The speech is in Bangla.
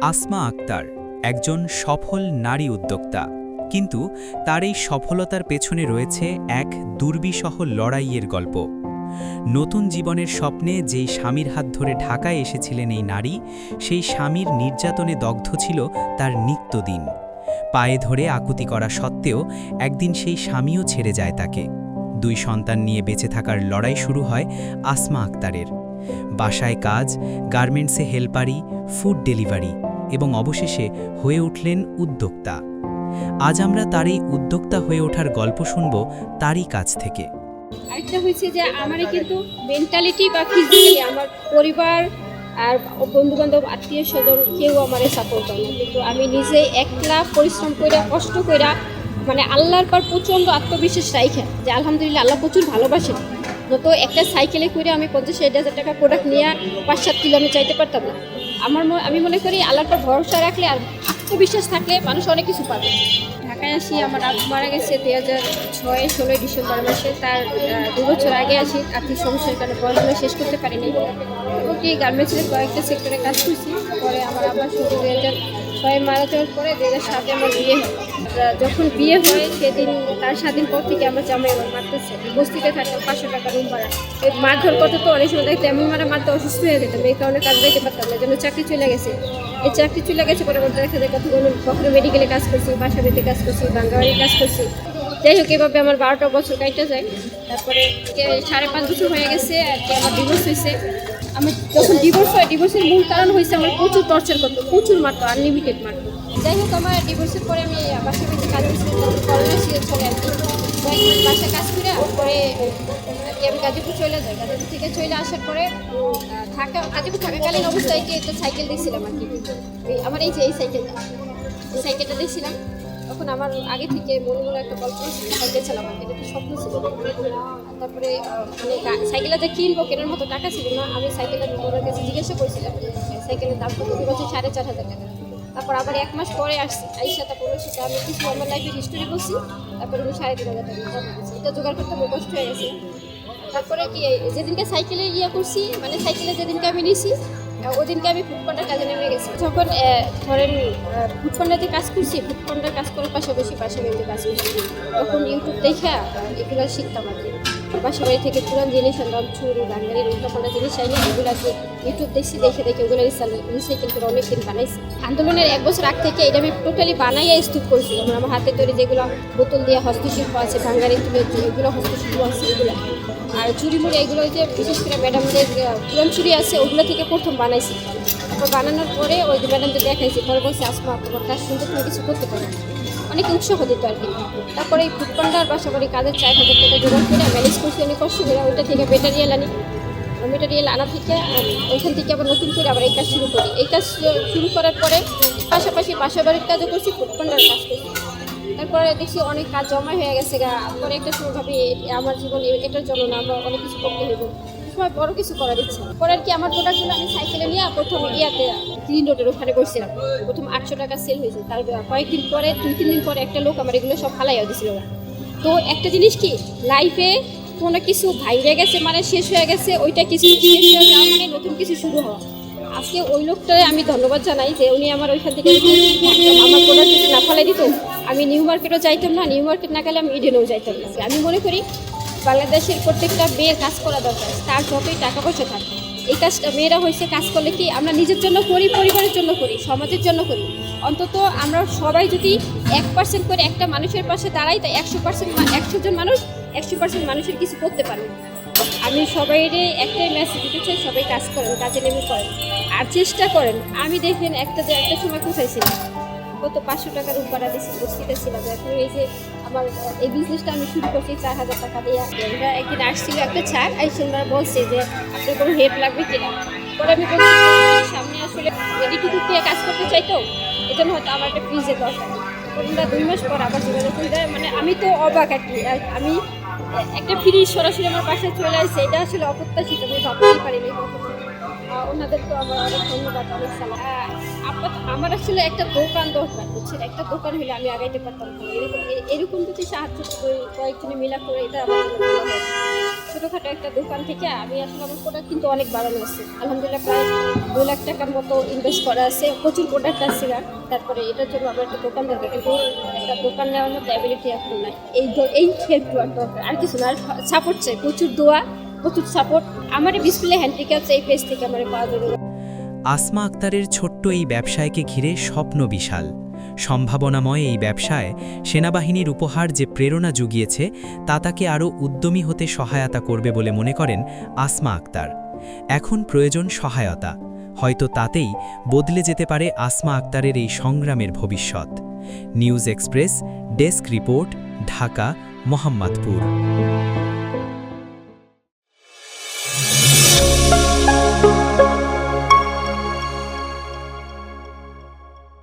আসমা আক্তার একজন সফল নারী উদ্যোক্তা, কিন্তু তার এই সফলতার পেছনে রয়েছে এক দুর্বিষহ লড়াইয়ের গল্প। নতুন জীবনের স্বপ্নে যেই স্বামীর হাত ধরে ঢাকায় এসেছিলেন এই নারী, সেই স্বামীর নির্যাতনে দগ্ধ ছিল তার নিত্যদিন। পায়ে ধরে আকুতি করা সত্ত্বেও একদিন সেই স্বামীও ছেড়ে যায় তাকে। 2 সন্তান নিয়ে বেঁচে থাকার লড়াই শুরু হয় আসমা আক্তারের। বাসায় কাজ, গার্মেন্টসে হেল্পারি, ফুড ডেলিভারি এবং অবশেষে হয়ে উঠলেন উদ্যোক্তা। আজ আমরা তার এই উদ্যোক্তা হয়ে ওঠার গল্প শুনব তারই কাছ থেকে। আরেকটা হয়েছে যে আমারই কিন্তু মেন্টালিটি বা ফিজিক্যালি আমার পরিবার আর বন্ধুবান্ধব আত্মীয় স্বজন কেউ আমারে সাপোর্ট করে না, কিন্তু আমি নিজে একলা পরিশ্রম করে কষ্ট করে মানে আল্লাহর পর প্রচণ্ড আত্মবিশ্বাস রাখে যে আলহামদুলিল্লাহ আল্লাহ প্রচুর ভালোবাসেন। তো একটা সাইকেলে করে আমি 50-60 টাকা প্রোডাক্ট নিয়ে 5-7 কিলো আমি চাইতে পারতাম না। আমি মনে করি আল্লাহর পর ভরসা রাখলে আর আত্মবিশ্বাস থাকলে মানুষ অনেক কিছু পাবে। ঢাকায় আসি, আমার আব্বু মারা গেছে 2006 16 ডিসেম্বর মাসে। তার 2 বছর আগে আসি, আর্থিক সমস্যার কারণে পড়াশোনা শেষ করতে পারিনি। ওকে গার্মেন্টসের কয়েকটা সেক্টরে কাজ করছি। পরে আমার আব্বা শুধু 2006 মারা যাওয়ার পরে 2007 আমার বিয়ে হয়। যখন বিয়ে হয় সেদিন তার 7 দিন পর থেকে আমার জামাই আমার মারতেছে। বস্তিতে থাকতাম, 500 টাকা রুম ভাড়া। এই মারধর করতে তো অনেক সময় দেখতে এমন মারতে অসুস্থ হয়ে যেতাম, এই কারণে কাজ দিতে পারতাম না, যেন চাকরি চলে গেছে। এই চাকরি চলে গেছে পরে দেখা যায় কখনো মেডিকেলে কাজ করছি, বাসা বাড়িতে কাজ করছি, বাঙ্গাবাড়ি কাজ করছি। যাই হোক, এভাবে আমার 12টা বছর কাটতে যায়। তারপরে 5.5 বছর হয়ে গেছে আর কি আমার ডিভোর্স হয়েছে। আমার যখন ডিভোর্স হয়, ডিভোর্সের মূল কারণ হয়েছে আমার প্রচুর টর্চার করতো, প্রচুর মারতো, আনলিমিটেড মারতো। যাই হোক, আমার ডিভোর্সের পরে আমি বাসা বাড়িতে কাজ করছি, করোনা চলে আর কি। বাসায় কাজ করে পরে আমি গাজীপুর চলে যাই। গাজীপুর থেকে চলে আসার পরে গাজীপুর থাকাকালীন অবস্থায় কি একটা সাইকেল দিয়েছিলাম আর কি। আমার এই যে এই সাইকেলটা দিয়েছিলাম, তখন আমার আগে থেকে মনে একটা গল্প ছিল, সাইকেল ছিলাম আর কি, এটা একটা স্বপ্ন ছিল। তারপরে মানে সাইকেলটা যে কিনবো, কেনার মতো টাকা ছিল না। আমি সাইকেলটা ওনার কাছে জিজ্ঞাসা করেছিলাম সাইকেলের দাম কত, বলছে 4,500 টাকা। তারপর আবার 1 মাস পরে আসছি, আইসা তারপর সেটা আমি কিছু আমার লাইফের হিস্টোরি বলছি। তারপরে আমি 3,500 টাকা জমা, এটা জোগাড় করতে আমার কষ্ট হয়ে গেছে। তারপরে কি যেদিনকে সাইকেলে করছি, মানে সাইকেলে যেদিনকে আমি নিছি, ওদিনকে আমি ফুডপান্ডার কাজে নেমে গেছি। যখন ধরেন ফুডপান্ডাতে কাজ করছি, ফুডপান্ডার কাজ করার পাশাপাশি বাসা বাড়িতে কাজ করছি, তখন ইউটিউব দেখে এগুলো শিখতাম আর কি। বাসা বাড়ি থেকে পুরান জিনিস আনলাম, চুরি বাঙালির উল্টাপাল্টা জিনিস আইনি, এগুলো আর কি ইউটিউব দেখে ওগুলো রিসাইকেল করে অনেকদিন বানাইছি। আন্দোলনের 1 বছর আগ থেকে এটা আমি টোটালি বানাইয়া স্তূপ করছি। যেমন আমার হাতে তৈরি যেগুলো বোতল দিয়ে হস্তশিল্প আছে, ভাঙ্গারি তুলে এগুলো হস্তশিল্প আছে এগুলো। আর চুরি মুড়ি এগুলো যে বিশেষ করে ম্যাডামদের পুরান চুরি আছে ওগুলো থেকে প্রথম বানাইছি। তারপর বানানোর পরে ওই যে ম্যাডামদের দেখাইছি, পরে বলছি আসমা তোমার কাজ সুন্দর তুমি কিছু করতে পারো, অনেক উৎসাহ দিত আর কি। তারপরে এই ফুডপান্ডার বাসাবাড়ি কাজের 4,000 টাকা জোগাড় করে ম্যানেজ করছি অনেক কষ্ট করে। ওইটা থেকে মেটেরিয়াল আনি, মেটেরিয়াল আনা থেকে ওইখান থেকে আবার নতুন করে আবার এই কাজ শুরু করি। এই কাজ শুরু করার পরে পাশাপাশি বাসাবাড়ির কাজও করছি, ফুডপান্ডার কাজ করছি। তারপরে দেখছি অনেক কাজ জমা হয়ে গেছে গা। পরে একটা সময় ভাবি আমার জীবন এটার জন্য না, আমার অনেক কিছু করতে হইব, সময় বড় কিছু করার ইচ্ছা। পরে আর কি আমার প্রোডাক্টগুলো আমি সাইকেলে নিয়ে প্রথম গ্রিন রোডের ওখানে বসছিলাম। প্রথম 800 টাকা সেল হয়েছে। তার কয়েকদিন পরে 2-3 দিন পরে একটা লোক আমার এগুলো সব ফালাইয়া দিছিল। তো একটা জিনিস কি, লাইফে কোনো কিছু ভাইরে গেছে মানে শেষ হয়ে গেছে, ওইটা কিছু শেষ হয়ে যাওয়া মানে নতুন কিছু শুরু হওয়া। আজকে ওই লোকটারে আমি ধন্যবাদ জানাই যে উনি আমার ওইখান থেকে আমার প্রোডাক্ট যদি না ফেলাই দিত, আমি নিউ মার্কেটও যাইতাম না, নিউ মার্কেট না গেলে আমি ইডেনেও যাইতাম না। আমি মনে করি বাংলাদেশের প্রত্যেকটা মেয়ের কাজ করা দরকার, তার যতই টাকা পয়সা থাকে। এই কাজটা মেয়েরা হয়েছে কাজ করলে কি আমরা নিজের জন্য করি, পরিবারের জন্য করি, সমাজের জন্য করি। অন্তত আমরা সবাই যদি 1% করে একটা মানুষের পাশে দাঁড়াই, তাই 100 জন মানুষ 100% মানুষের কিছু করতে পারবে। আমি সবাইরে একটাই মেসেজ দিতে চাই, সবাই কাজ করেন, কাজে নেমে করেন আর চেষ্টা করেন। আমি দেখেন একটা সময় কোথায় ছিলাম, কত 500 টাকার উপরা দিয়েছি, বস্তিতে ছিলাম। এখন এই যে আমার এই বিজনেসটা আমি শুরু করছি 4,000 টাকা দিয়ে। আমরা একদিন আসছিল একটা ছাড় আইসুন্দর বলছে যে আপনার কোনো হেল্প লাগবে কিনা। পরে আমি সামনে আসলে রেডি-টু দিয়ে কাজ করতে চাইতো, এই জন্য হয়তো আমার একটা ফ্রিজের দরকার। ওরা 2 মাস পর আবার যোগাযোগ করে দেয়। মানে আমি তো অবাক আর কি, আমি একটা ফ্রিজ সরাসরি আমার বাসায় চলে আসছে, এটা আসলে অপ্রত্যাশিত, আমি ভাবতেই পারিনি। ওনাদের তো আমার অনেক ধন্যবাদ, অনেক সালাম। আমার আসলে একটা দোকান দরকার, বুঝছেন, একটা দোকান হলে আমি আগাইতে পারতাম। এরকম যদি সাহায্য কয়েকজনে মিলা করে, এটা আমার জন্য ভালো হয়। ছোটোখাটো একটা দোকান থেকে আমি আসলে আমার প্রোডাক্ট কিন্তু অনেক বাড়ানো আছে, আলহামদুলিল্লাহ প্রায় 2 লাখ টাকার মতো ইনভেস্ট করা আছে, প্রচুর প্রোডাক্ট আছে। তারপরে এটার জন্য আমার একটা দোকান দরকার, কিন্তু একটা দোকান নেওয়ার মতো অ্যাবিলিটি এখন নাই। এই হেল্প দরকার, আর কিছু না, আর সাপোর্ট চাই, প্রচুর দোয়া, প্রচুর সাপোর্ট। আমার বিসমিল্লাহ হ্যান্ডিক্রাফটস এই পেজ থেকে আমার পাওয়া যাবে। আসমা আক্তারের ছোট্ট এই ব্যবসায়কে ঘিরে স্বপ্ন বিশাল। সম্ভাবনাময় এই ব্যবসায় সেনাবাহিনীর উপহার যে প্রেরণা জুগিয়েছে তা তাকে আরও উদ্যমী হতে সহায়তা করবে বলে মনে করেন আসমা আক্তার। এখন প্রয়োজন সহায়তা, হয়তো তাতেই বদলে যেতে পারে আসমা আক্তারের এই সংগ্রামের ভবিষ্যৎ। News express, desk report, Dhaka, Mohammadpur.